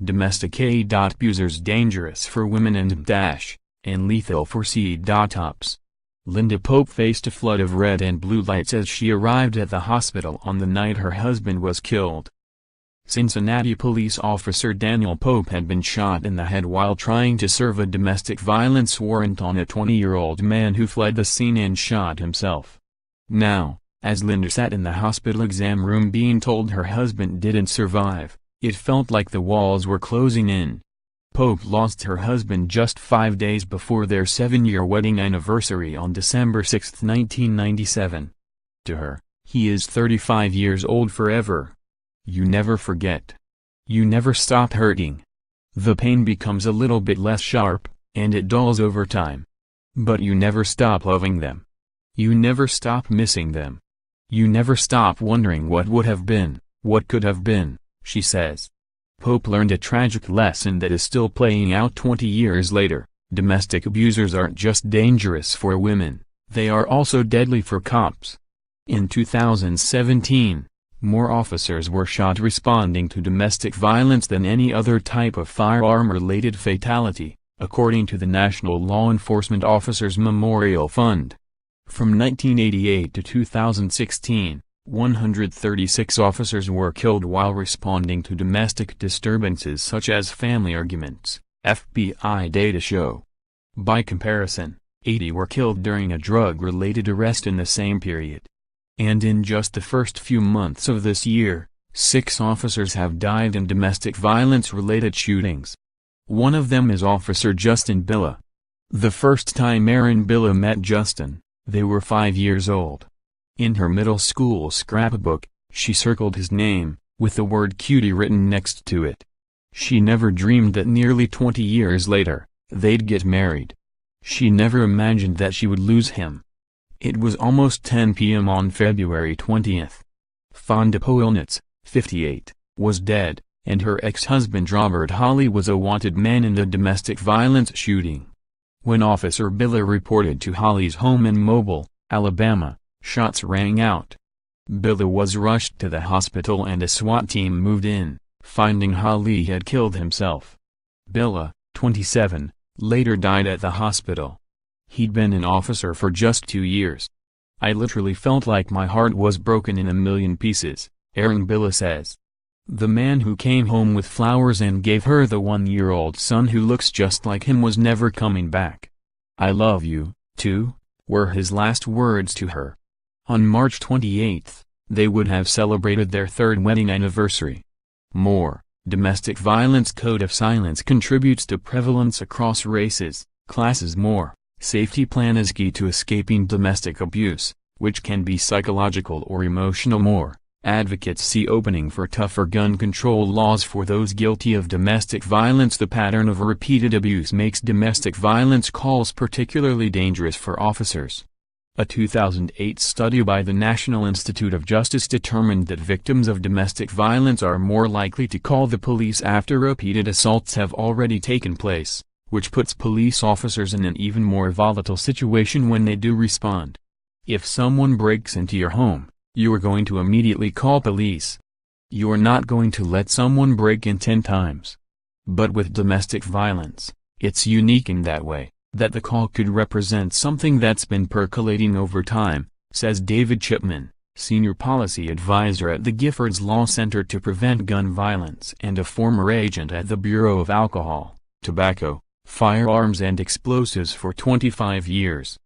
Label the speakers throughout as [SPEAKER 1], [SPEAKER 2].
[SPEAKER 1] Domestic a.busers dangerous for women and lethal for c.ops. Linda Pope faced a flood of red and blue lights as she arrived at the hospital on the night her husband was killed. Cincinnati police officer Daniel Pope had been shot in the head while trying to serve a domestic violence warrant on a 20-year-old man who fled the scene and shot himself. Now, as Linda sat in the hospital exam room being told her husband didn't survive, it felt like the walls were closing in. Pope lost her husband just 5 days before their 7-year wedding anniversary on December 6, 1997. To her, he is 35 years old forever. You never forget. You never stop hurting. The pain becomes a little bit less sharp, and it dulls over time. But you never stop loving them. You never stop missing them. You never stop wondering what would have been, what could have been, she says. Pope learned a tragic lesson that is still playing out 20 years later. Domestic abusers aren't just dangerous for women, they are also deadly for cops. In 2017, more officers were shot responding to domestic violence than any other type of firearm-related fatality, according to the National Law Enforcement Officers Memorial Fund. From 1988 to 2016, 136 officers were killed while responding to domestic disturbances such as family arguments, FBI data show. By comparison, 80 were killed during a drug-related arrest in the same period. And in just the first few months of this year, 6 officers have died in domestic violence-related shootings. One of them is Officer Justin Billa. The first time Aaron Billa met Justin, they were 5 years old. In her middle school scrapbook, she circled his name, with the word cutie written next to it. She never dreamed that nearly 20 years later, they'd get married. She never imagined that she would lose him. It was almost 10 p.m. on February 20th. Fonda Poilnitz, 58, was dead, and her ex-husband Robert Holley was a wanted man in the domestic violence shooting. When Officer Billa reported to Holley's home in Mobile, Alabama, shots rang out. Billa was rushed to the hospital and a SWAT team moved in, finding Holley had killed himself. Billa, 27, later died at the hospital. He'd been an officer for just 2 years. I literally felt like my heart was broken in a million pieces, Aaron Billa says. The man who came home with flowers and gave her the 1-year-old son who looks just like him was never coming back. I love you, too, were his last words to her. On March 28, they would have celebrated their 3rd wedding anniversary. More, domestic violence code of silence contributes to prevalence across races, classes. More, safety plan is key to escaping domestic abuse, which can be psychological or emotional. More, advocates see opening for tougher gun control laws for those guilty of domestic violence. The pattern of repeated abuse makes domestic violence calls particularly dangerous for officers. A 2008 study by the National Institute of Justice determined that victims of domestic violence are more likely to call the police after repeated assaults have already taken place, which puts police officers in an even more volatile situation when they do respond. If someone breaks into your home, you are going to immediately call police. You are not going to let someone break in 10 times. But with domestic violence, it's unique in that way, that the call could represent something that's been percolating over time, says David Chipman, senior policy advisor at the Giffords Law Center to Prevent Gun Violence and a former agent at the Bureau of Alcohol, Tobacco, Firearms and Explosives for 25 years.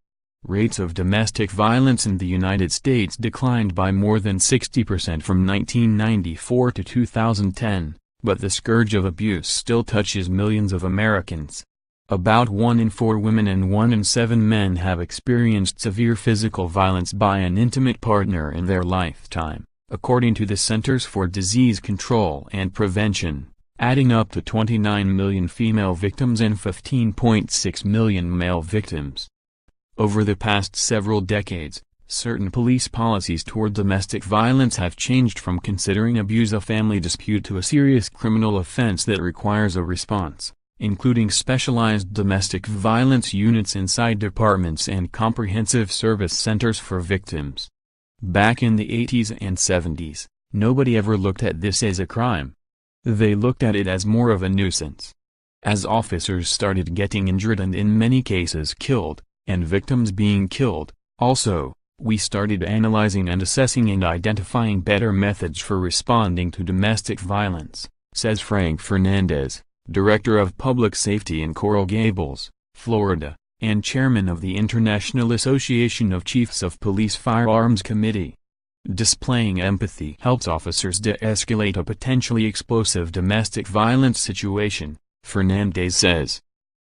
[SPEAKER 1] Rates of domestic violence in the United States declined by more than 60% from 1994 to 2010, but the scourge of abuse still touches millions of Americans. About 1 in 4 women and 1 in 7 men have experienced severe physical violence by an intimate partner in their lifetime, according to the Centers for Disease Control and Prevention, adding up to 29 million female victims and 15.6 million male victims. Over the past several decades, certain police policies toward domestic violence have changed from considering abuse a family dispute to a serious criminal offense that requires a response, including specialized domestic violence units inside departments and comprehensive service centers for victims. Back in the 80s and 70s, nobody ever looked at this as a crime. They looked at it as more of a nuisance. As officers started getting injured and in many cases killed, and victims being killed, also, we started analyzing and assessing and identifying better methods for responding to domestic violence, says Frank Fernandez, Director of Public Safety in Coral Gables, Florida, and Chairman of the International Association of Chiefs of Police Firearms Committee. Displaying empathy helps officers de-escalate a potentially explosive domestic violence situation, Fernandez says.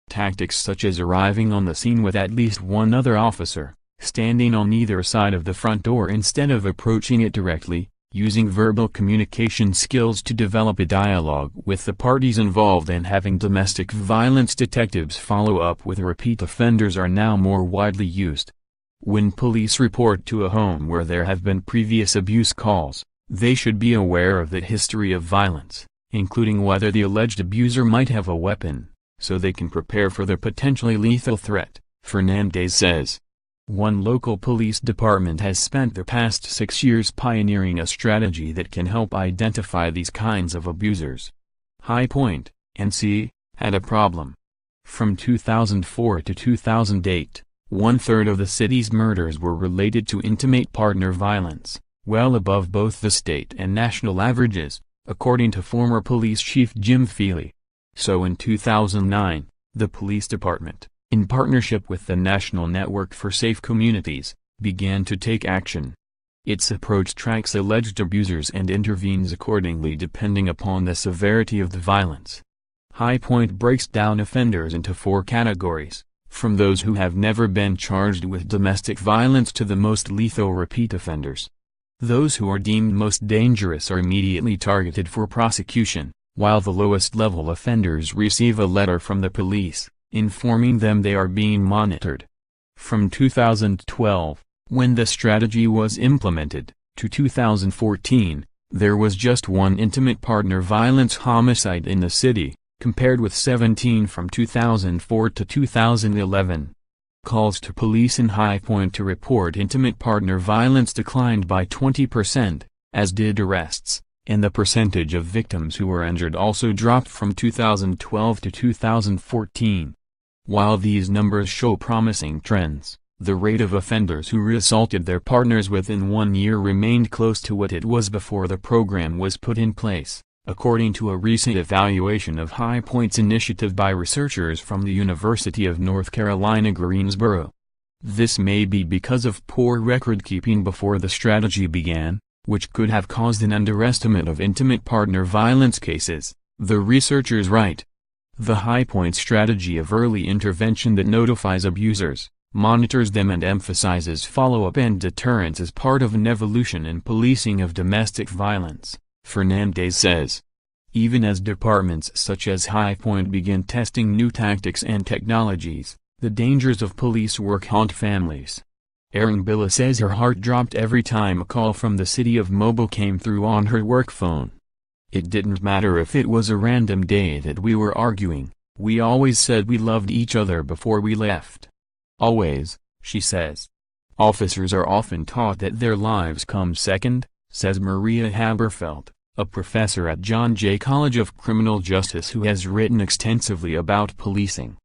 [SPEAKER 1] Tactics such as arriving on the scene with at least one other officer, standing on either side of the front door instead of approaching it directly, using verbal communication skills to develop a dialogue with the parties involved, and having domestic violence detectives follow up with repeat offenders are now more widely used. When police report to a home where there have been previous abuse calls, they should be aware of the history of violence, including whether the alleged abuser might have a weapon, so they can prepare for the potentially lethal threat, Fernandez says. One local police department has spent the past 6 years pioneering a strategy that can help identify these kinds of abusers. High Point, NC, had a problem. From 2004 to 2008, 1/3 of the city's murders were related to intimate partner violence, well above both the state and national averages, according to former police chief Jim Feely. So in 2009, the police department, in partnership with the National Network for Safe Communities, began to take action. Its approach tracks alleged abusers and intervenes accordingly depending upon the severity of the violence. High Point breaks down offenders into 4 categories, from those who have never been charged with domestic violence to the most lethal repeat offenders. Those who are deemed most dangerous are immediately targeted for prosecution, while the lowest level offenders receive a letter from the police, informing them they are being monitored. From 2012, when the strategy was implemented, to 2014, there was just 1 intimate partner violence homicide in the city, compared with 17 from 2004 to 2011. Calls to police in High Point to report intimate partner violence declined by 20%, as did arrests, and the percentage of victims who were injured also dropped from 2012 to 2014. While these numbers show promising trends, the rate of offenders who reassaulted their partners within 1 year remained close to what it was before the program was put in place, according to a recent evaluation of High Point's initiative by researchers from the University of North Carolina Greensboro. This may be because of poor record-keeping before the strategy began, which could have caused an underestimate of intimate partner violence cases, the researchers write. The High Point strategy of early intervention that notifies abusers, monitors them and emphasizes follow-up and deterrence is part of an evolution in policing of domestic violence, Fernandez says. Even as departments such as High Point begin testing new tactics and technologies, the dangers of police work haunt families. Erin Billa says her heart dropped every time a call from the city of Mobile came through on her work phone. It didn't matter if it was a random day that we were arguing, we always said we loved each other before we left. Always, she says. Officers are often taught that their lives come second, says Maria Haberfeld, a professor at John Jay College of Criminal Justice who has written extensively about policing.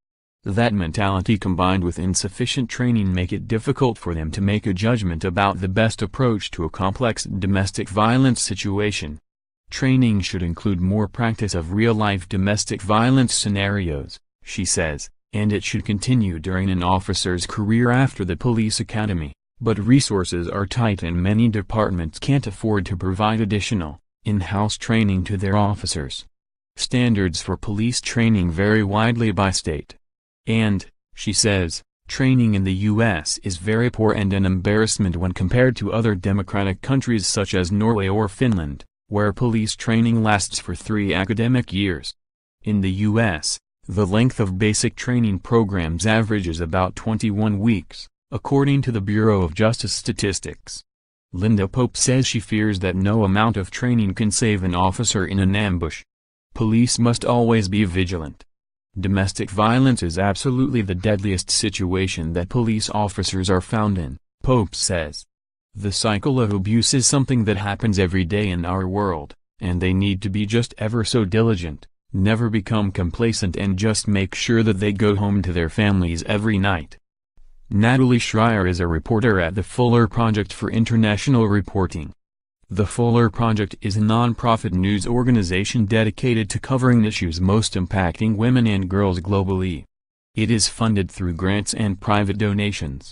[SPEAKER 1] That mentality combined with insufficient training make it difficult for them to make a judgment about the best approach to a complex domestic violence situation. Training should include more practice of real-life domestic violence scenarios, she says, and it should continue during an officer's career after the police academy, but resources are tight and many departments can't afford to provide additional, in-house training to their officers. Standards for police training vary widely by state. And, she says, training in the U.S. is very poor and an embarrassment when compared to other democratic countries such as Norway or Finland, where police training lasts for 3 academic years. In the U.S., the length of basic training programs averages about 21 weeks, according to the Bureau of Justice Statistics. Linda Pope says she fears that no amount of training can save an officer in an ambush. Police must always be vigilant. Domestic violence is absolutely the deadliest situation that police officers are found in, Pope says. The cycle of abuse is something that happens every day in our world, and they need to be just ever so diligent, never become complacent, and just make sure that they go home to their families every night. Natalie Schreier is a reporter at the Fuller Project for International Reporting. The Fuller Project is a non-profit news organization dedicated to covering issues most impacting women and girls globally. It is funded through grants and private donations.